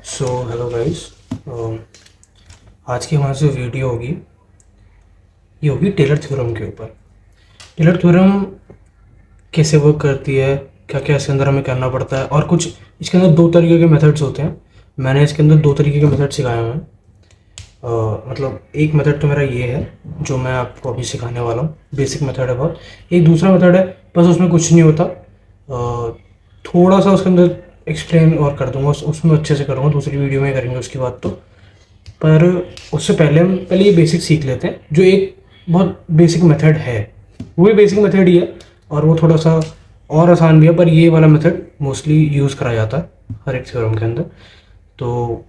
So hello guys. आज की हमारी जो वीडियो होगी ये होगी टेलर थ्योरम के ऊपर। टेलर थ्योरम कैसे वर्क करती है, क्या क्या इसके अंदर हमें करना पड़ता है, और कुछ इसके अंदर दो तरीके के मेथड्स होते हैं। मैंने इसके अंदर दो तरीके के मेथड सिखाए हुए हैं। मतलब एक मेथड तो मेरा ये है जो मैं आपको अभी सिखाने वाला हूँ, बेसिक मेथड है बहुत। एक दूसरा मेथड है, बस उसमें कुछ नहीं होता, थोड़ा सा उसके अंदर एक्सप्लेन और कर दूंगा, उसमें अच्छे से करूँगा, दूसरी वीडियो में करेंगे उसकी बात। तो पर उससे पहले हम पहले ये बेसिक सीख लेते हैं, जो एक बहुत बेसिक मेथड है, वो भी बेसिक मेथड ही है और वो थोड़ा सा और आसान भी है, पर ये वाला मेथड मोस्टली यूज़ करा जाता है हर एक थ्योरम के अंदर। तो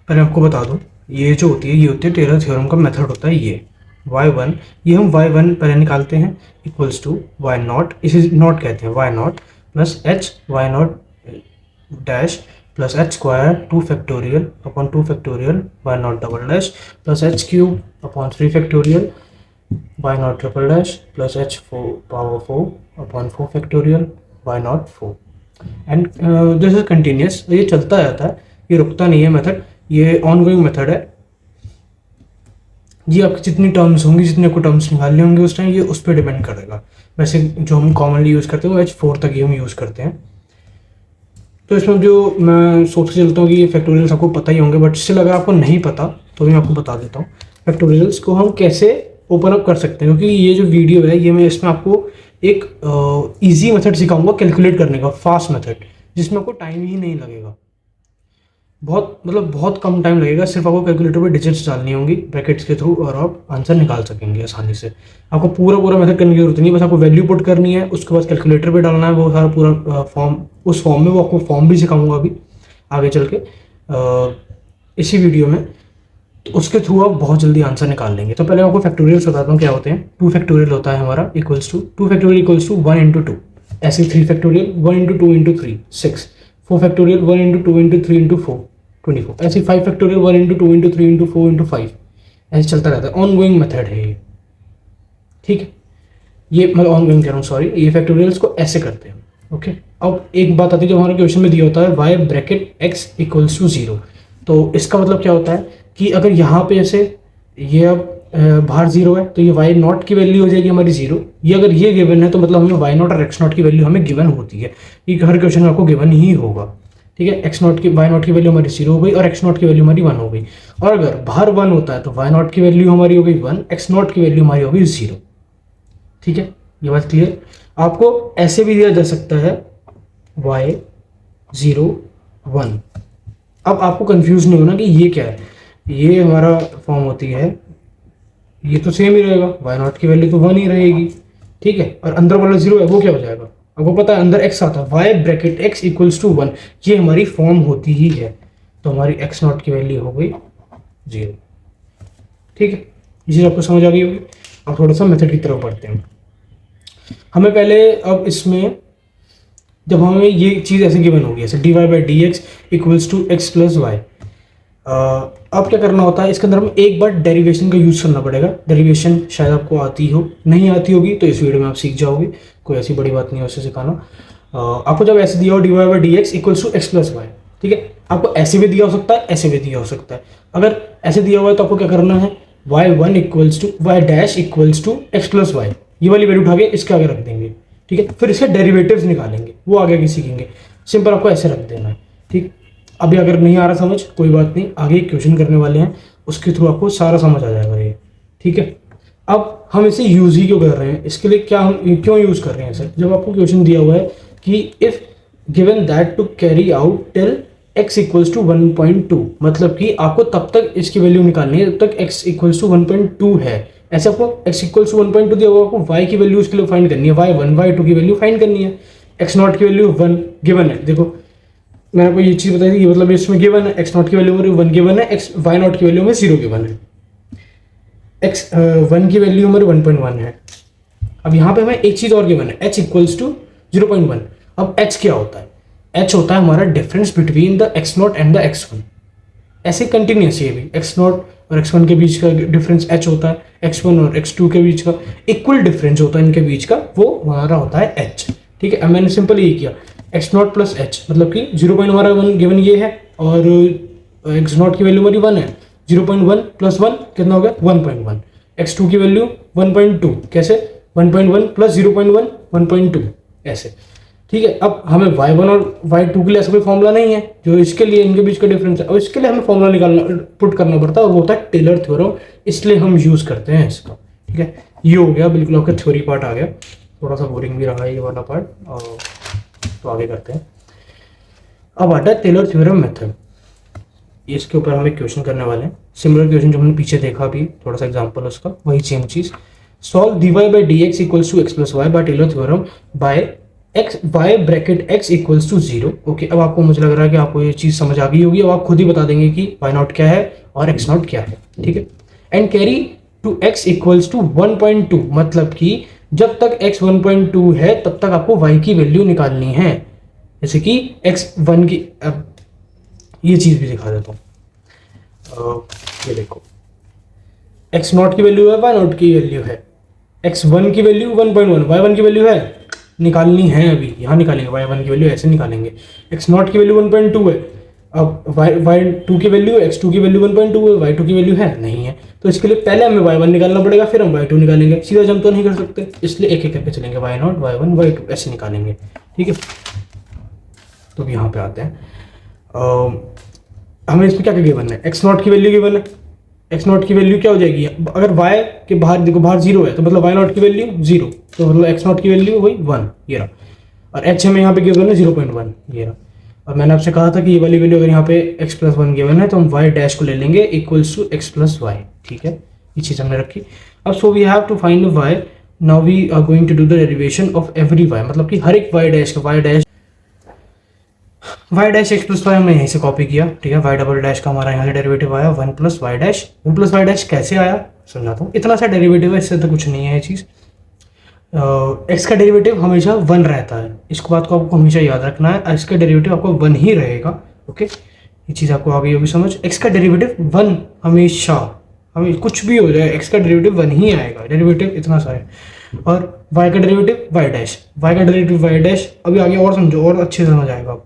पहले आपको बता दूं, ये जो होती है ये होती है टेलर थ्योरम का मेथड होता है ये y1। ये हम y1 पहले निकालते हैं इक्वल्स टू वाई नॉट, इसे नॉट कहते हैं, Y nought plus H Y nought dash plus H square 2 factorial upon 2 factorial Y nought double dash plus H cube upon 3 factorial Y nought triple dash plus H power 4 upon 4 factorial Y nought 4। And this is continuous, ये चलता रहता है, ये रुकता नहीं है method, ये on going method है। ये आपकी जितनी टर्म्स होंगी, जितने आपको टर्म्स निकालने होंगे उस टाइम, ये उस पर डिपेंड करेगा। वैसे जो हम कॉमनली यूज़ करते हैं वो H4 तक ही हम यूज़ करते हैं। तो इसमें जो मैं सोच के चलता हूँ कि ये फैक्टोरियल्स आपको पता ही होंगे, बट स्टिल अगर आपको नहीं पता तो मैं आपको बता देता हूँ फैक्टोरियल्स को हम कैसे ओपन अप कर सकते हैं। क्योंकि ये जो वीडियो है ये मैं इसमें आपको एक ईजी मेथड सिखाऊंगा कैलकुलेट करने का, फास्ट मेथड, जिसमें आपको टाइम ही नहीं लगेगा, बहुत कम टाइम लगेगा। सिर्फ आपको कैलकुलेटर पे डिजिट्स डालनी होंगी ब्रैकेट्स के थ्रू और आप आंसर निकाल सकेंगे आसानी से। आपको पूरा मेथड करने की जरूरत नहीं है, बस आपको वैल्यू पुट करनी है, उसके बाद कैलकुलेटर पे डालना है, वो सारा पूरा फॉर्म, उस फॉर्म में वो आपको फॉर्म भी सिखाऊंगा अभी आगे चल के इसी वीडियो में। तो उसके थ्रू आप बहुत जल्दी आंसर निकाल लेंगे। तो पहले आपको फैक्टोरियल्स बताता हूँ क्या होते हैं। 2 फैक्टोरियल होता है हमारा equals to 2 factorial equals to 1 into 2, ऐसे 3 factorial 1 into 2 into 3 6, 4 factorial 1 into 2 into 3 into 4 24, ऐसे 5 factorial 1 into 2 into 3 into 4 into 5, ऐसे चलता रहता है। ऑन गोइंग मेथड है ये, ठीक है। ये मैं ऑन गोइंग कह रहा हूँ, सॉरी, ये फैक्टोरियल्स को ऐसे करते हैं, ओके। अब एक बात आती है, जो हमारे क्वेश्चन में दिया होता है y bracket x equals to 0, तो इसका मतलब क्या होता है कि अगर यहाँ पे ऐसे ये अब बाहर 0 है तो ये y नॉट की वैल्यू हो जाएगी हमारी 0। ये अगर ये गिवन है तो मतलब हमें y नॉट और x नॉट की वैल्यू हमें गिवन होती है, ये हर क्वेश्चन में आपको गिवन ही होगा, ठीक है। x नॉट की y नॉट की वैल्यू हमारी 0 हो गई और x नॉट की वैल्यू हमारी 1 हो गई। और अगर बाहर 1 होता है तो y नॉट की वैल्यू हमारी हो गई 1, x नॉट की वैल्यू हमारी हो गई 0, ठीक है। ये बात क्लियर। आपको ऐसे भी दिया जा सकता है y 0 1। अब आपको कंफ्यूज नहीं होना कि ये क्या है, ये हमारा फॉर्म होती है, ये तो सेम ही रहेगा, y नॉट की वैल्यू तो 1 ही रहेगी, ठीक है। और अंदर वाला 0 है वो क्या हो जाएगा, आपको पता है अंदर x आता है, y bracket x equals to 1, ये हमारी फॉर्म होती ही है। तो हमारी x नॉट की वैल्यू हो गई 0, ठीक है। ये चीज़ आपको समझ आ गई होगी। अब थोड़ा सा मेथड की तरफ बढ़ते हैं। हमें पहले अब इसमें जब हमें ये चीज़ ऐसे गिवन होगी, ऐसे dy by D X equals to X plus Y, अब क्या करना होता है, इसके अंदर हमें एक बार डेरिवेशन का यूज़ करना पड़ेगा। डेरिवेशन शायद आपको आती हो, नहीं आती होगी तो इस वीडियो में आप सीख जाओगे, कोई ऐसी बड़ी बात नहीं है उससे सिखाना। आपको जब ऐसे दिया हो dy by D X equals to X plus Y, ठीक है, आपको ऐसे भी दिया हो सकता है, ऐसे भी दिया हो सकता है। अगर ऐसे दिया हुआ है तो आपको क्या करना है, y1 equals to Y dash equals to X plus Y, ये वाली वैल्यू उठा के इसके आगे रख देंगे, ठीक है। फिर इसके डेरिवेटिव्स निकालेंगे, वो आगे की सीखेंगे। सिंपल आपको ऐसे रख देना है, ठीक। अभी अगर नहीं आ रहा समझ कोई बात नहीं, आगे एक क्वेश्चन करने वाले हैं उसके थ्रू आपको सारा समझ आ जाएगा ये, ठीक है। अब हम इसे यूज ही क्यों कर रहे हैं, इसके लिए क्या हम क्यों यूज कर रहे हैं इसे। जब आपको क्वेश्चन दिया हुआ है कि if given that to carry out till x equals to 1.2, मतलब कि आपको तब तक इसकी वैल्यू निकालनी है जब तक x इक्वल्स टू 1.2 है। ऐसे आपको x इक्वल्स टू 1.2 दिया हुआ, आपको y की वैल्यू उसके लिए फाइंड करनी है, y1 y2 की वैल्यू फाइंड करनी है, x नॉट की वैल्यू 1 गिवन है। देखो मैंने आपको ये चीज़ बताई थी, मतलब इसमें गिवन है x नॉट की वैल्यू हमारी 1 गिवन है, y नॉट की वैल्यू में 0 गिवन है, x1 की वैल्यू हमारी 1.1 है। अब यहाँ पे हमें एक चीज़ और गिवन है, h इक्वल्स टू 0.1। अब h क्या होता है, h होता है हमारा difference between the x not and the x1। ऐसे कंटिन्यूस ये भी x नॉट और x1 के बीच का डिफरेंस h होता है, x1 और x2 के बीच का इक्वल डिफरेंस होता है इनके बीच का, वो हमारा होता है h, ठीक है। अब मैंने सिंपल ये किया एक्स नॉट प्लस एच, मतलब कि 0 हमारा वन गिवन ये है और एक्स नॉट की वैल्यू हमारी 1 है, 0.1 प्लस 1 कितना हो गया 1.1। एक्स टू की वैल्यू 1.2, कैसे 1.1 प्लस 0.1 1.2 ऐसे, ठीक है। अब हमें y1 और y2 के लिए ऐसा कोई फॉर्मूला नहीं है, जो इसके लिए इनके बीच का डिफरेंस है, और इसके लिए हमें फॉर्मूला निकालना पुट करना पड़ता है, और वो होता है टेलर थ्योरम, इसलिए हम यूज़ करते हैं इसका, ठीक है। ये हो गया बिल्कुल आपका थ्योरी पार्ट आ गया, थोड़ा सा बोरिंग भी रहा ये वाला पार्ट, और तो आगे करते हैं। अब आता है टेलर थ्योरम मेथड, इसके ऊपर हम एक क्वेश्चन करने वाले हैं, सिमिलर क्वेश्चन जो हमने पीछे देखा अभी, थोड़ा सा एग्जांपल उसका, वही सेम चीज़। Solve dy by D X equals to X plus Y by Taylor theorem by X Y bracket X equals to 0। Okay, अब आपको मुझे लग रहा है कि आपको ये चीज़ समझ आ गई होगी, अब आप खुद ही बता देंगे कि वाई नॉट क्या है और एक्स नॉट क्या है, ठीक है। And carry to X equals to 1.2, मतलब कि जब तक x 1.2 है तब तक आपको y की वैल्यू निकालनी है, जैसे कि x1 की, अब ये चीज़ भी दिखा देता हूँ, ये देखो x नॉट की वैल्यू है, y नॉट की वैल्यू है, x1 की वैल्यू 1.1, y1 की वैल्यू है, निकालनी है अभी, यहाँ निकालेंगे y1 की वैल्यू, ऐसे निकालेंगे। x नॉट की वैल्यू 1.2 है, अब y2 की वैल्यू, x2 की वैल्यू 1.2 है, y2 की वैल्यू है नहीं है, तो इसके लिए पहले हमें y1 निकालना पड़ेगा, फिर हम y2 निकालेंगे, सीधा जंप तो नहीं कर सकते, इसलिए एक एक करके चलेंगे, y नॉट y1 y2 ऐसे निकालेंगे, ठीक है। तो अब यहाँ पे आते हैं, हमें इसमें क्या क्या गिवन है, x नॉट की वैल्यू गिवन है, x नॉट की वैल्यू क्या हो जाएगी, अगर y के बाहर देखो, बाहर 0 है तो मतलब y नॉट की वैल्यू 0, तो मतलब x नॉट की वैल्यू वही 1, ये रहा, और h हमें यहाँ पे गिवन है 0.1, ये रहा। और मैंने आपसे कहा था कि ये वाली वैल्यू अगर यहाँ पे x प्लस 1 गिवन है तो हम y डैश को ले लेंगे equals to x plus Y, ठीक है, ये चीज़ हमने रखी। अब so we have to find y, now we are going to do the derivation of every y, मतलब कि हर एक y डैश का y dash x plus Y हमने यहीं से कॉपी किया, ठीक है। y डबल डैश का हमारा यहाँ से डेरिवेटिव आया 1 प्लस वाई डैश कैसे आया समझाता हूँ, इतना सा डेरिवेटिव है, इससे तो कुछ नहीं है ये चीज़। x का डेरिवेटिव हमेशा 1 रहता है, इसको बात को आपको हमेशा याद रखना है, x का डेरिवेटिव आपको 1 ही रहेगा, ओके, ये चीज़ आपको आ गई होगी समझ। x का डेरिवेटिव 1 हमेशा, हमें कुछ भी हो जाए x का डेरिवेटिव 1 ही आएगा, डेरिवेटिव इतना सा है। और y का डेरिवेटिव y डैश अभी आगे और समझो, और अच्छे से समझ आएगा।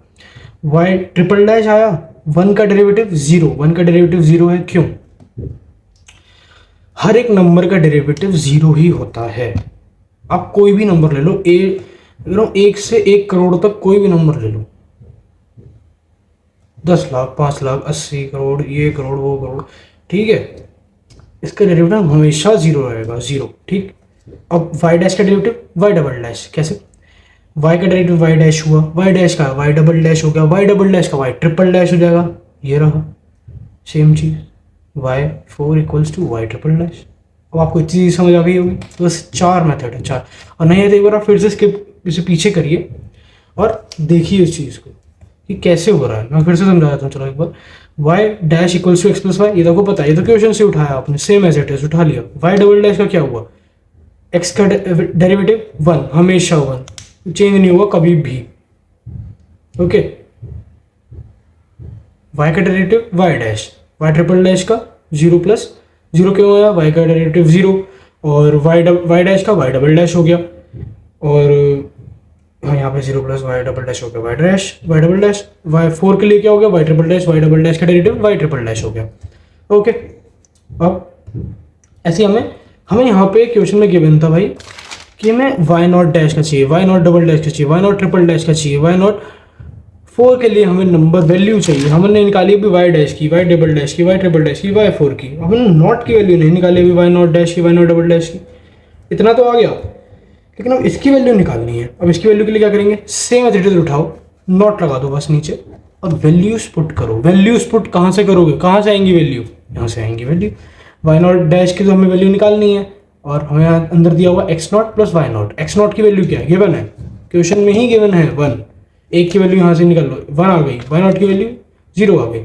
y ट्रिपल डैश आया, 1 का डेरिवेटिव 0 है, क्यों, हर एक नंबर का डेरिवेटिव 0 ही होता है, आप कोई भी नंबर ले लो, 1 से 1 करोड़ तक कोई भी नंबर ले लो, 10 लाख 5 लाख 80 करोड़, ये करोड़ वो करोड़, ठीक है, इसका डेरिवेटिव हमेशा 0 रहेगा, 0, ठीक। अब y डैश का डेरिवेटिव y डबल डैश, कैसे, y का डेरिवेटिव y डैश हुआ, y डैश का y डबल डैश हो गया, y डबल डैश का y ट्रिपल डैश हो जाएगा, ये रहा सेम चीज़, y4 equals to y triple dash. अब आपको इतनी चीज़ समझ आ गई होगी, तो बस 4 मेथड है, 4, और नहीं है तो एक बार आप फिर से स्किप इसे पीछे करिए और देखिए उस चीज़ को कि कैसे हो रहा है। मैं फिर से समझा देता हूँ, चलो एक बार, y dash equals to X plus Y, ये तो आपको पता है, ये तो क्वेश्चन से उठाया आपने, सेम एज इट इज उठा लिया। y डबल डैश का क्या हुआ, x का डेरिवेटिव 1, हमेशा 1, चेंज नहीं हुआ कभी भी, ओके। y का derivative y dash, y triple dash का 0 प्लस 0 क्यों आया, y का डेरिवेटिव 0, और y डैश का y डबल डैश हो गया, और हाँ यहाँ पे 0 प्लस y डबल डैश हो गया y डबल डैश, y4 के लिए क्या हो गया, y triple dash, y double dash का डेरिवेटिव y ट्रिपल डैश हो गया, ओके। अब ऐसे हमें यहाँ पे क्वेश्चन में गिवन था भाई कि हमें y नॉट डैश का चाहिए, y नॉट डबल डैश का चाहिए, y नॉट ट्रिपल डैश का चाहिए, y नॉट 4 के लिए हमें नंबर वैल्यू चाहिए, हमने निकाली अभी y डैश की, y डबल डैश की, y ट्रिपल डैश की, y4 की, हमने नॉट की वैल्यू नहीं निकाली अभी, y नॉट डैश की, y नॉट डबल डैश की, इतना तो आ गया, लेकिन अब इसकी वैल्यू निकालनी है। अब इसकी वैल्यू के लिए क्या करेंगे, सेम एज उठाओ, नॉट लगा दो बस नीचे, और वैल्यूज पुट करो। वैल्यूज पुट कहाँ से करोगे, कहाँ से आएंगी वैल्यू, यहाँ से आएंगी वैल्यू। y नॉट डैश की तो हमें वैल्यू निकालनी है, और हमें अंदर दिया हुआ x not plus y not, x not की वैल्यू क्या है, गिवन है, क्वेश्चन में ही गिवन है 1, एक की वैल्यू यहाँ से निकाल लो, 1 आ गई, y नॉट की वैल्यू 0 आ गई,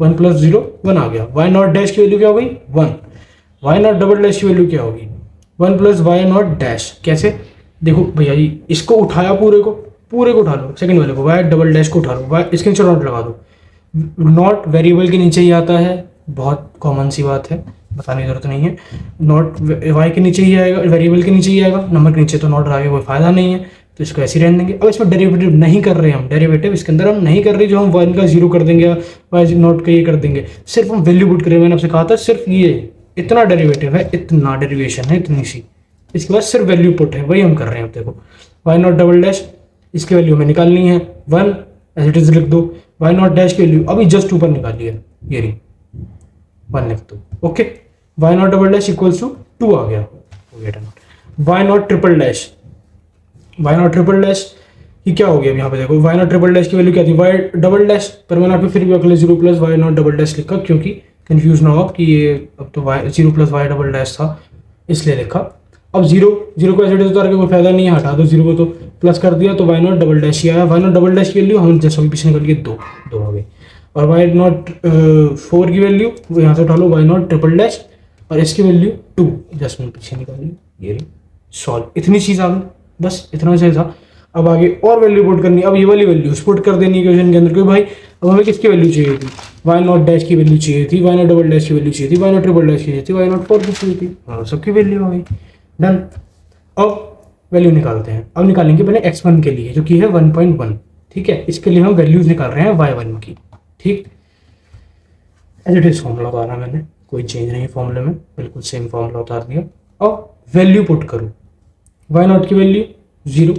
1 प्लस 0 1 आ गया, y नॉट डैश की वैल्यू क्या हो गई 1, y नॉट डबल डैश की वैल्यू क्या होगी 1 प्लस y नॉट डैश। कैसे, देखो भैया जी, इसको उठाया पूरे को उठा लो, सेकंड वाले को y डबल डैश को उठा लो, y इसके नीचे नॉट लगा दो, नॉट वेरिएबल के नीचे ही आता है, बहुत कॉमन सी बात है, बताने की जरूरत नहीं है, नॉट y के नीचे ही आएगा, वेरिएबल के नीचे ही आएगा, नंबर के नीचे तो नॉट आएगा, कोई फायदा नहीं है, तो इसको ऐसे ही रहने देंगे। अब इसमें डेरिवेटिव नहीं कर रहे हैं हम, डेरिवेटिव इसके अंदर हम नहीं कर रहे जो हम वन का जीरो कर देंगे या वाई नॉट का ये कर देंगे, सिर्फ हम वैल्यू पुट करेंगे। मैंने आपसे कहा था सिर्फ ये इतना डेरिवेटिव है, इतना डेरिवेशन है, इतनी सी, इसके बाद सिर्फ वैल्यू पुट है, वही हम कर रहे हैं। अब देखो वाई नॉट डबल डैश, इसकी वैल्यू हमें निकालनी है 1, एज इट इज लिख दो। वाई नॉट डैश की वैल्यू अभी जस्ट ऊपर निकाली है, ये रही 1 लिख दो। Okay, Y nought double dash equals to 2 आ गया। Y nought triple dash, Y nought triple dash ये क्या हो गया अब यहाँ पे देखो, वाई नॉट ट्रिपल डैश की वैल्यू क्या थी, वाई डबल डैश, पर मैंने आपको फिर भी अगले 0 plus Y nought double dash लिखा, क्योंकि कंफ्यूज ना हो कि ये अब तो Y 0 plus Y double dash था इसलिए लिखा। अब 0 को एज इट इज उतार के कोई फायदा नहीं है, हटा दो 0 को, तो प्लस कर दिया तो वाई नॉट डबल डैश ही आया। वाई नॉट डबल डैश की वैल्यू हम जैसे अभी पीछे निकल के 2 आ गई, और वाई नॉट 4 की वैल्यू वो यहाँ से उठा लो, वाई नॉट ट्रिपल डैश, और इसकी वैल्यू 2 जस्ट मैंने पीछे निकाली, ये सॉल्व। इतनी चीज़ आ गई, बस इतना चाहिए था। अब आगे और वैल्यू पुट करनी, अब ये वाली वैल्यू पुट कर देनी है क्वेश्चन के अंदर, क्योंकि भाई अब हमें किसकी वैल्यू चाहिए थी, वाई नॉट डैश की वैल्यू चाहिए थी, वाई नॉट डबल डैश की वैल्यू चाहिए थी, वाई नॉट ट्रिपल डैश की चाहिए थी, वाई नॉट 4 की चाहिए थी, हाँ सबकी वैल्यू आ गई, डन। अब वैल्यू निकालते हैं। अब निकालेंगे पहले x1 के लिए जो कि है 1.1, ठीक है। इसके लिए हम वैल्यूज निकाल रहे हैं y1 की, ठीक। एज इट इज फॉर्मूला उतारा मैंने, कोई चेंज नहीं फॉर्मूले में, बिल्कुल सेम फॉर्मूला उतार दिया। अब वैल्यू पुट करूँ, वाई नॉट की वैल्यू 0,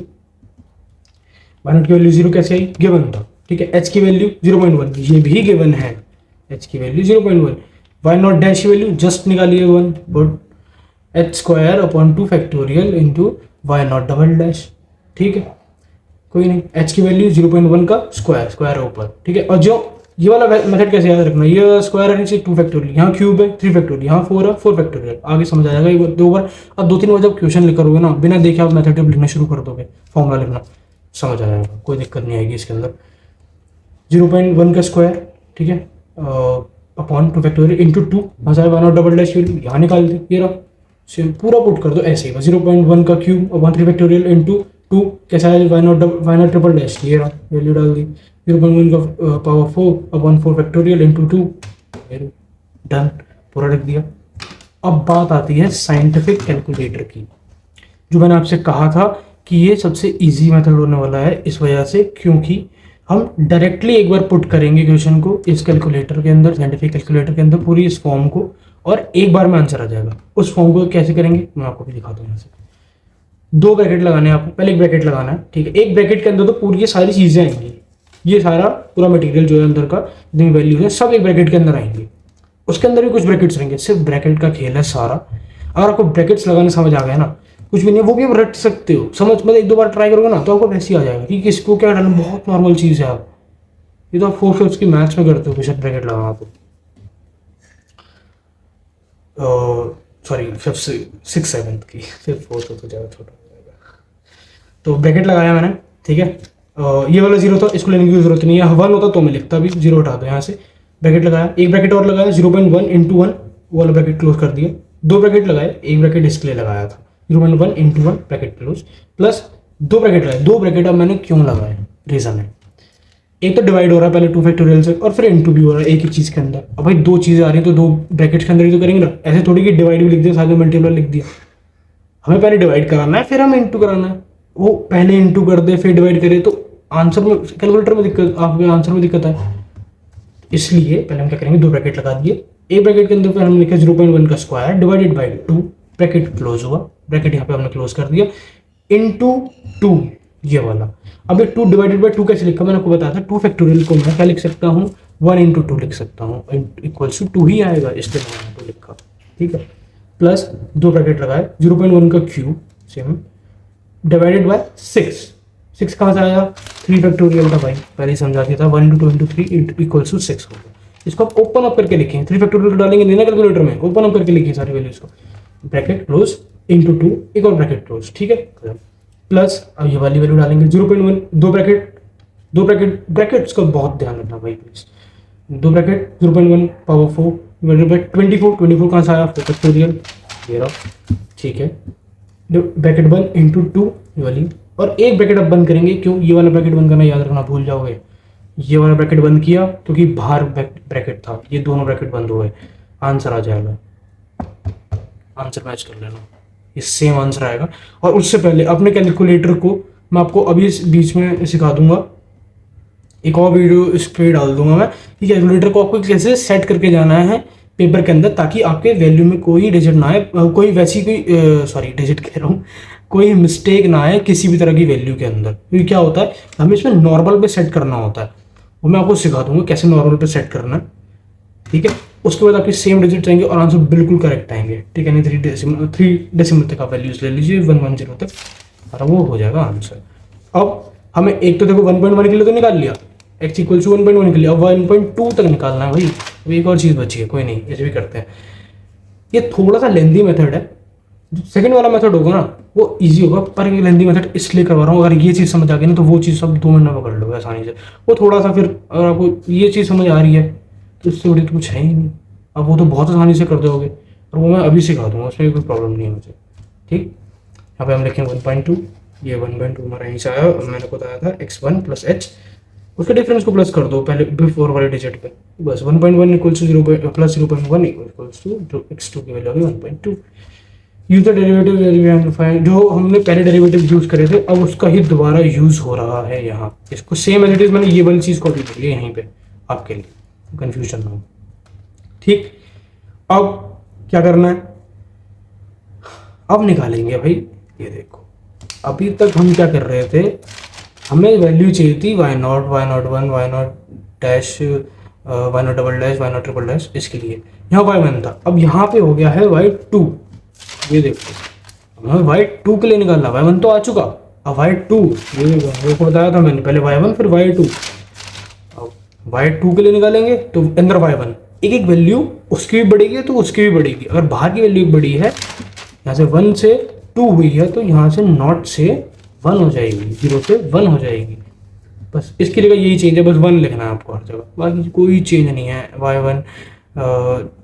वाई नॉट की वैल्यू 0 कैसे आई, गिवन था, ठीक है। h की वैल्यू 0.1, ये भी गिवन है, h की वैल्यू 0.1। वाई नॉट डैश की वैल्यू जस्ट निकालिए 1, but h square upon 2 factorial into Y nought double dash, ठीक है। कोई नहीं, h की वैल्यू 0.1 का स्क्वायर, स्क्वायर है ऊपर, ठीक है। और जो ये वाला मेथड कैसे याद रखना, ये स्क्वायर है नीचे 2 फैक्टोरियल, यहाँ क्यूब है 3 फैक्टोरियल, यहाँ 4 है 4 फैक्टोरियल, आगे समझ आ जाएगा एक दो बार। अब 2-3 बार जब क्वेश्चन लिख करोगे ना, बिना देखे आप मेथड लिखना शुरू कर दोगे, फॉर्मूला लिखना समझ आ जाएगा, कोई दिक्कत नहीं आएगी इसके अंदर। 0.1 का स्क्वायर, ठीक है, अपॉन 2 फैक्टोरियल इंटू 2, वहाँ वाई नॉट डबल डैश की वैल्यू यहाँ निकाल दी, ये रहा, सेम पूरा पुट कर दो ऐसे ही। 0.1 का क्यूब अपॉन 3 फैक्टोरियल इंटू 2 कैसा है, वाई नॉट ट्रिपल डैश, ये रहा, वैल्यू डाल दी। 0.1 का power 4 upon 4 factorial into 2, done, पूरा लिख दिया। अब बात आती है साइंटिफिक कैलकुलेटर की, जो मैंने आपसे कहा था कि ये सबसे इजी मेथड होने वाला है, इस वजह से क्योंकि हम डायरेक्टली एक बार पुट करेंगे क्वेश्चन को इस कैलकुलेटर के अंदर, साइंटिफिक कैलकुलेटर के अंदर, पूरी इस फॉर्म को, और एक बार में आंसर आ जाएगा। उस फॉर्म को कैसे करेंगे मैं आपको भी दिखाता हूँ। यहाँ से 2 ब्रैकेट लगाने हैं आपको, पहले एक ब्रैकेट लगाना है, ठीक है। एक ब्रैकेट के अंदर तो पूरी ये सारी चीज़ें आएंगी, ये सारा पूरा मटेरियल जो है अंदर का, जितनी वैल्यूज है सब एक ब्रैकेट के अंदर आएंगी। उसके अंदर भी कुछ ब्रैकेट्स रहेंगे, सिर्फ ब्रैकेट का खेल है सारा। अगर आपको ब्रैकेट्स लगाने समझ आ गया ना, कुछ भी नहीं, वो भी आप रट सकते हो, समझ मतलब 1-2 बार ट्राई करोगे ना तो आपको वैसे ही आ जाएगा कि किसको क्या डालना, बहुत नॉर्मल चीज़ है। आप ये तो आप 4/5 की मैथ्स में करते हो कुछ ब्रैकेट लगाना, तो सॉरी 5th 6th 7th की, फिर 4th तो ज़्यादा छोटा हो जाएगा। तो ब्रैकेट लगाया मैंने, ठीक है। ये वाला 0 था, इसको लेने की जरूरत नहीं है, 1 होता तो मैं लिखता भी, 0 हटा दो यहाँ से। ब्रैकेट लगाया, एक ब्रैकेट और लगाया, 0.1 इंटू 1 वाला ब्रैकेट क्लोज कर दिया। 2 ब्रैकेट लगाए, एक ब्रैकेट इसके लिए लगाया था, 0.1 into 1 bracket close, plus 2 bracket लगाए। 2 ब्रैकेट अब मैंने क्यों लगाए, रीज़न है, एक तो डिवाइड हो रहा है पहले 2 फैक्टोरियल से, और फिर इंटू भी हो रहा है एक ही चीज़ के अंदर। अब भाई 2 चीज़ें आ रही हैं तो 2 ब्रैकेट्स के अंदर ही तो करेंगे ना, ऐसे थोड़ी कि डिवाइड भी लिख दिया साथ में मल्टीप्लाई लिख दिया। हमें पहले डिवाइड कराना है फिर हमें इंटू कराना है, वो पहले इंटू कर दे फिर डिवाइड करे तो आंसर में, कैलकुलेटर में दिक्कत, आपके आंसर में दिक्कत है। इसलिए पहले हम क्या करेंगे, 2 ब्रैकेट लगा दिए, एक ब्रैकेट के अंदर फिर हमने लिखा 0.1 का square divided by 2, bracket close हुआ, ब्रैकेट यहाँ पे हमने क्लोज कर दिया, इंटू 2 ये वाला। अब ये 2 डिवाइडेड बाई 2 कैसे लिखा मैंने आपको बताया था, 2 फैक्टोरियल को मैं क्या लिख सकता हूँ, 1 इंटू 2 लिख सकता हूँ, इक्वल्स टू 2 ही आएगा, इसलिए मैंने 2 लिखा, ठीक है। प्लस 2 ब्रैकेट लगाए, 0.1 का क्यूब सेम डिवाइडेड बाय 6 कहाँ से आया, 3 फैक्टोरियल था भाई, पहले ही समझा दिया था, 1 इंटू 2 इंटू 3 इक्वल्स टू 6 होगा। इसको आप ओपन अप करके लिखें, 3 फैक्टोरियल डालेंगे नहीं ना कैलकुलेटर में, ओपन अप करके लिखिए सारी वैल्यूज को, ब्रैकेट क्लोज इंटू 2 एक और ब्रैकेट क्लोज, ठीक है। प्लस अब ये वाली वैल्यू डालेंगे 0.1, 2 ब्रैकेट्स का बहुत ध्यान रखना भाई please, 2 bracket 0.1 power 4 divided by 24 कहाँ से आया, 4 फैक्टोरियल ये रहा, ठीक है। ब्रैकेट 1 इंटू 2 ये वाली, और एक ब्रैकेट अब बंद करेंगे, क्यों ये वाला ब्रैकेट बंद करना याद रखना भूल जाओगे, ये वाला ब्रैकेट बंद किया क्योंकि बाहर ब्रैकेट था, ये दोनों ब्रैकेट बंद हो गए, आंसर आ जाएगा, आंसर मैच कर लेना, ये सेम आंसर आएगा। और उससे पहले अपने कैलकुलेटर को मैं आपको अभी इस बीच में सिखा दूंगा, एक और वीडियो इस पर डाल दूंगा मैं कि कैलकुलेटर को आपको कैसे सेट करके जाना है पेपर के अंदर, ताकि आपके वैल्यू में कोई डिजिट ना आए, कोई वैसी कोई सॉरी डिजिट कह रहा हूँ, कोई मिस्टेक ना आए किसी भी तरह की वैल्यू के अंदर। क्योंकि क्या होता है, हमें इसमें नॉर्मल पे सेट करना होता है, वो मैं आपको सिखा दूंगा कैसे नॉर्मल पे सेट करना है, ठीक है। उसके बाद आपके सेम डिजिट आएंगे और आंसर बिल्कुल करेक्ट आएंगे, ठीक है। नहीं 3 डेसिमल तक आप वैल्यूज ले लीजिए 110 तक, और वो हो जाएगा आंसर। अब हमें एक तो देखो 1.1 के लिए तो निकाल लिया, x इक्वल टू 1.1 के लिए, अब 1.2 तक निकालना है भाई। अब एक और चीज़ बची है, कोई नहीं ऐसे भी करते हैं। ये थोड़ा सा लेंदी मेथड है, जो सेकंड वाला मेथड होगा ना वो इजी होगा, पर ये लेंदी मेथड इसलिए करवा रहा हूँ, अगर ये चीज़ समझ आ गई ना तो वो चीज़ सब 2 मिनट में पकड़ लोगे आसानी से। वो थोड़ा सा फिर अगर आपको ये चीज़ समझ आ रही है तो इससे बड़ी तो कुछ है ही नहीं, अब वो तो बहुत आसानी से कर दोगे, और वो मैं अभी सिखा दूंगा, उसमें कोई प्रॉब्लम नहीं है मुझे, ठीक। यहाँ पे हम लिखेंगे 1.2, ये 1.2 हमारा यहीं से आया, मैंने बताया था x1 प्लस h, उसके डिफरेंस को प्लस कर दो पहले बिफोर वाले डिजिट पे, बस 1.1 equals to 0 plus 0.1 equals to जो x2 की वैल्यू होगी 1.2। यूज द डेरिवेटिव, जो हमने पहले डेरिवेटिव यूज करे थे अब उसका ही दोबारा यूज हो रहा है यहाँ, इसको सेम एज इट इज मैंने ये वाली चीज़ कॉपी कर ली यहीं पे आपके लिए, कंफ्यूजन ना हो, ठीक। अब क्या करना है, अब निकालेंगे भाई, ये देखो अभी तक हम क्या कर रहे थे, हमें वैल्यू चाहिए थी y0, y01, y0 dash, y0 double dash, y0 triple dash, इसके लिए यहाँ y1 था, अब यहाँ पे हो गया है y2, ये देखो हमें y2 के लिए निकालना, y1 तो आ चुका, अब y2 ये देखो वो बताया था मैंने, पहले y1 फिर y2, अब y2 के लिए निकालेंगे तो अंदर y1 एक एक वैल्यू उसकी भी बढ़ेगी तो उसकी भी बढ़ेगी, अगर बाहर की वैल्यू बड़ी है यहाँ से 1 से 2 हुई है तो यहाँ से नॉट से 1 हो जाएगी, 0 से 1 हो जाएगी, बस इसके लिए यही चेंज है, बस 1 लिखना है आपको हर जगह, बाकी कोई चेंज नहीं है। y1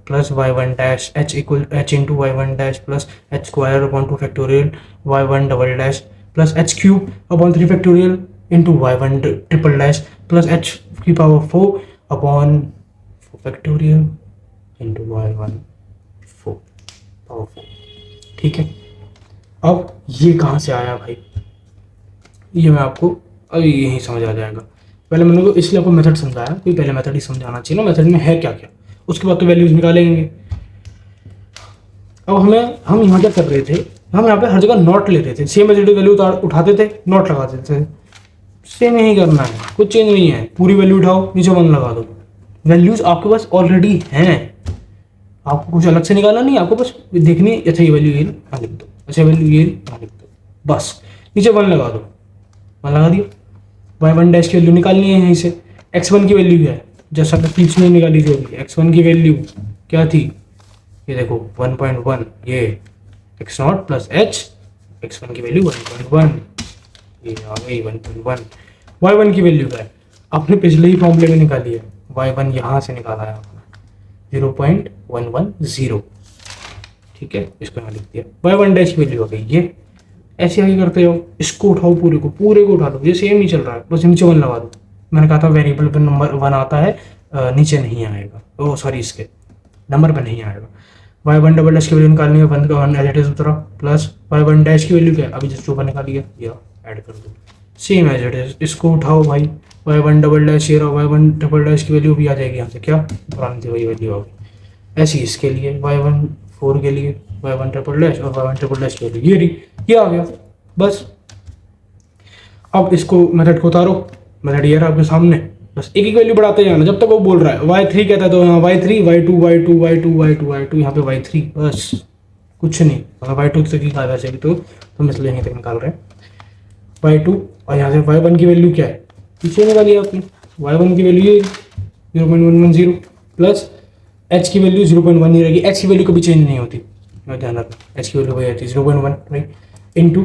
plus y1 dash h equal h into y1 dash plus h square upon 2 factorial y1 double dash plus h cube upon 3 factorial into y1 triple dash plus h की power 4 upon 4 factorial into y1 4 power 4, ठीक है। अब ये कहाँ से आया भाई, ये मैं आपको अभी यहीं समझ आ जाएगा, पहले मैंने को इसलिए आपको मेथड समझाया कि पहले मेथड ही समझाना चाहिए ना, मेथड में है क्या क्या, उसके बाद तो वैल्यूज निकालेंगे। अब हम यहाँ क्या कर रहे थे, हम यहाँ पे हर जगह नॉट लेते थे, सेम एज वैल्यू उठाते थे नॉट लगा देते थे, सेम यही करना है, कुछ चेंज नहीं है, पूरी वैल्यू उठाओ नीचे 1 लगा दो, वैल्यूज आपके पास ऑलरेडी हैं, आपको कुछ अलग से निकालना नहीं, आपको बस देखनी है, अच्छा ये वैल्यू ये लिख दो, अच्छा वैल्यू ये लिख दो, बस नीचे 1 लगा दो, 1 लगा दिया, y1 डैश की वैल्यू निकालनी है यहीं से, x1 की वैल्यू है जैसा कि बीच में निकाली थी अभी, x1 की वैल्यू क्या थी, ये देखो 1.1, ये x0 प्लस h, x1 की वैल्यू 1.1, ये आ गई 1.1, y1 की वैल्यू क्या है, आपने पिछले ही फॉर्मूले में निकाली है, y1 यहाँ से निकाला है आपने 0.110, ठीक है, इसको यहाँ लिख दिया, y1 डैश की वैल्यू आ गई ये, ऐसे आगे करते हो, इसको उठाओ पूरे को उठा दो, ये सेम ही चल रहा है, बस नीचे 1 लगा दो, मैंने कहा था वेरिएबल पर नंबर 1 आता है, नीचे नहीं आएगा, ओ सॉरी इसके नंबर पर नहीं आएगा। y1 डबल डैश की वैल्यू निकालनी है, 1 का 1 एज इट इज उतरा, प्लस y1 डैश की वैल्यू क्या है, अभी जस्ट ऊपर निकाली है, ये ऐड कर दो, सेम एज इट इज, इसको उठाओ भाई, y1 डबल डैश ये रहा, y1 ट्रिपल डैश की वैल्यू भी आ जाएगी यहाँ से, क्या पुरानी थी वही वैल्यू होगी, ऐसी इसके लिए y1 4 के लिए y1 ट्रिपल डैश और y1 ट्रिपल डैश की वैल्यू ये रही, ये आ गया बस। अब इसको मेथड को उतारो, मेथड ये रहा आपके सामने, बस एक एक वैल्यू बढ़ाते जाना जब तक वो बोल रहा है, y3 कहता है तो यहाँ y3, y2 y2 y2 y2 y2 यहाँ पे y3, बस कुछ नहीं, अगर y2 तक ही वैसे भी तो हम इसलिए यहीं तक निकाल रहे हैं y2, और यहाँ से y1 की वैल्यू क्या है पीछे निकाली आपने, y1 की वैल्यू ये 0.110 प्लस h की वैल्यू 0.1 ही रहेगी, h की वैल्यू कभी चेंज नहीं होती, ध्यान रखना, h की वैल्यू वही आती है 0.1 राइट, इंटू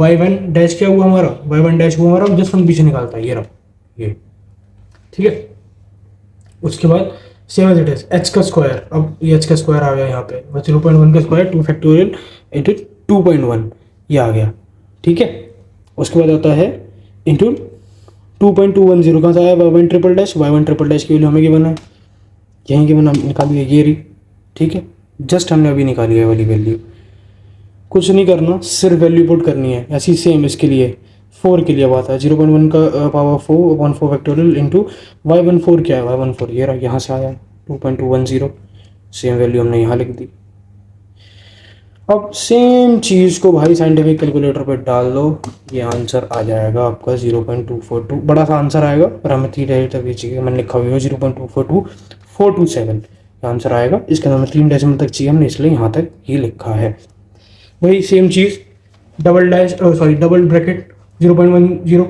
y1 डैश क्या हुआ हमारा, y1 डैश हुआ हमारा जस्ट हम पीछे निकालता है, ये रहा ये, ठीक है। उसके बाद same as it is h का स्क्वायर, अब ये h का स्क्वायर आ गया यहाँ पे, 0.1 का स्क्वायर 2 फैक्टोरियल इंटू 2.1 ये आ गया, ठीक है। उसके बाद आता है इंटू 2.210 कहाँ से आया, y1 triple dash, y1 triple dash की वैल्यू हमें गिवन है, यहीं गिवन हम निकाली है ये रही, ठीक है, जस्ट हमने अभी निकाली है वाली वैल्यू, कुछ नहीं करना, सिर्फ वैल्यू पुट करनी है, ऐसी सेम इसके लिए 4 के लिए बात है, 0.1 का पावर 4/4 फैक्टोरियल इंटू y14 क्या है, y14 ये रहा, यहाँ से आया 2.210, सेम वैल्यू हमने यहाँ लिख दी। अब सेम चीज़ को भाई साइंटिफिक कैलकुलेटर पे डाल दो, ये आंसर आ जाएगा आपका 0.242, बड़ा सा आंसर आएगा और हमें 3 डेसिमल तक चाहिए, मैंने लिखा हुआ है 0.242427 आंसर आएगा। इसके अंदर हमें 3 डेसिमल तक चाहिए, हमने इसलिए यहाँ तक ही लिखा है। वही सेम चीज़ डबल ब्रैकेट 0.10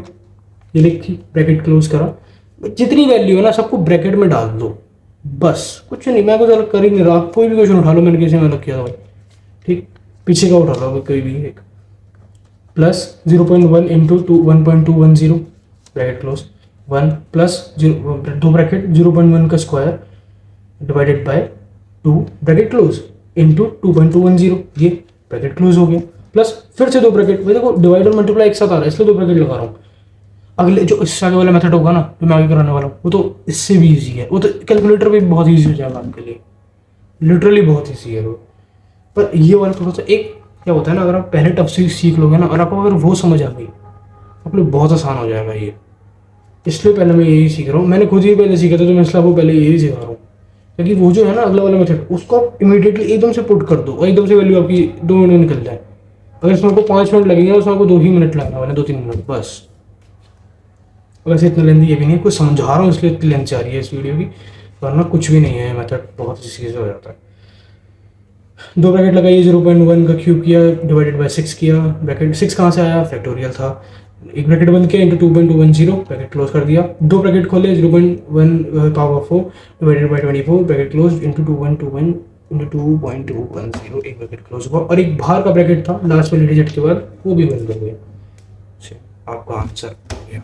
ये लिखी, ब्रैकेट क्लोज करा, जितनी वैल्यू है ना सबको ब्रैकेट में डाल दो, बस कुछ नहीं, मैं कुछ अलग कर ही नहीं रहा। कोई भी क्वेश्चन उठा लो, मैंने कैसे में अलग किया था भाई, ठीक, पीछे का उठा लो कोई भी एक, plus 0.1 into 1.210 bracket close, 1 plus 2 bracket 0.1 का square divided by 2 bracket close into 2.210, ये ब्रैकेट क्लोज हो गया, प्लस फिर से 2 ब्रैकेट, भाई देखो डिवाइड और मल्टीप्लाई एक साथ आ रहा है इसलिए 2 ब्रैकेट लगा रहा हूँ। अगले जो इससे आगे वाला मेथड होगा ना जो मैं आगे कराने वाला हूँ, वो तो इससे भी ईजी है, वो तो कैलकुलेटर भी बहुत ईजी हो जाएगा आपके लिए, लिटरली बहुत ईजी है वो। पर ये वाला थोड़ा सा एक क्या होता है ना, अगर आप पहले टफ से सीख लोगे ना और आपको अगर वो समझ आ गई आपके लिए बहुत आसान हो जाएगा ये, इसलिए पहले मैं यही सीख रहा हूँ। मैंने खुद ही पहले सीखा था तो मैं इसलिए आपको पहले यही सिखा रहा हूँ, क्योंकि वो जो है ना अगला वाला मेथड उसको आप इमीडिएटली एकदम से पुट कर दो और एकदम से वैल्यू आपकी 2 मिनट में निकल जाए। अगर इसमें आपको 5 मिनट लगेंगे उसमें आपको 2 ही मिनट लगना वाले, 2-3 मिनट बस। वैसे इतना लेंथी ये भी नहीं है, कुछ समझा रहा हूँ इसलिए इतनी लेंथ आ रही है इस वीडियो की, वरना कुछ भी नहीं है, मेथड बहुत सी चीज़ हो जाता है। 2 ब्रैकेट लगाइए, 0.1 का क्यूब किया डिवाइडेड बाय 6 किया, ब्रैकेट 6 कहाँ से आया, फैक्टोरियल था, एक ब्रैकेट बंद किया इंटू 2.210 ब्रैकेट क्लोज कर दिया, 2 ब्रैकेट खोले 0.1 power 4 divided by 24 bracket close into 2.21 into 2.210 एक ब्रैकेट क्लोज हुआ, और एक बाहर का ब्रैकेट था लास्ट वाले डिजिट के बाद वो भी बंद हो गया। आपका आंसर हो गया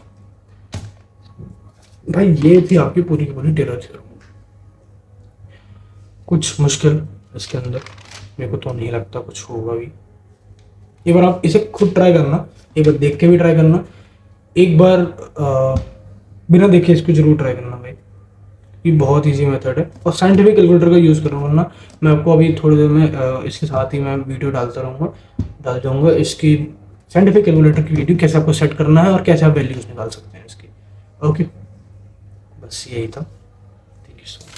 भाई, ये थी आपकी पूरी की पूरी टेलर थ्योरम। कुछ मुश्किल इसके अंदर मेरे को तो नहीं लगता कुछ होगा भी। एक बार आप इसे खुद ट्राई करना, एक बार देख के भी ट्राई करना, एक बार बिना देखे इसको जरूर ट्राई करना भाई, ये बहुत इजी मेथड है और साइंटिफिक कैलकुलेटर का यूज़ करूँगा, वरना मैं आपको अभी थोड़ी देर में इसके साथ ही मैं वीडियो डालता रहूँगा, डाल दूँगा इसकी साइंटिफिक कैलकुलेटर की वीडियो, कैसे आपको सेट करना है और कैसे आप वैल्यूज निकाल सकते हैं इसकी। ओके, बस यही था, थैंक यू सो मच।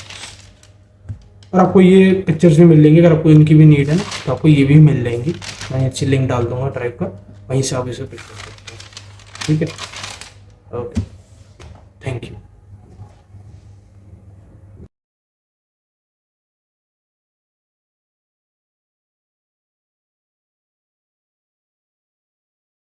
और आपको ये पिक्चर्स भी मिल लेंगे, अगर आपको इनकी भी नीड है ना तो आपको ये भी मिल लेंगी, मैं अच्छी लिंक डाल दूँगा ड्राइव का, वहीं से आप इसे पिक कर सकते हैं, ठीक है। ओके।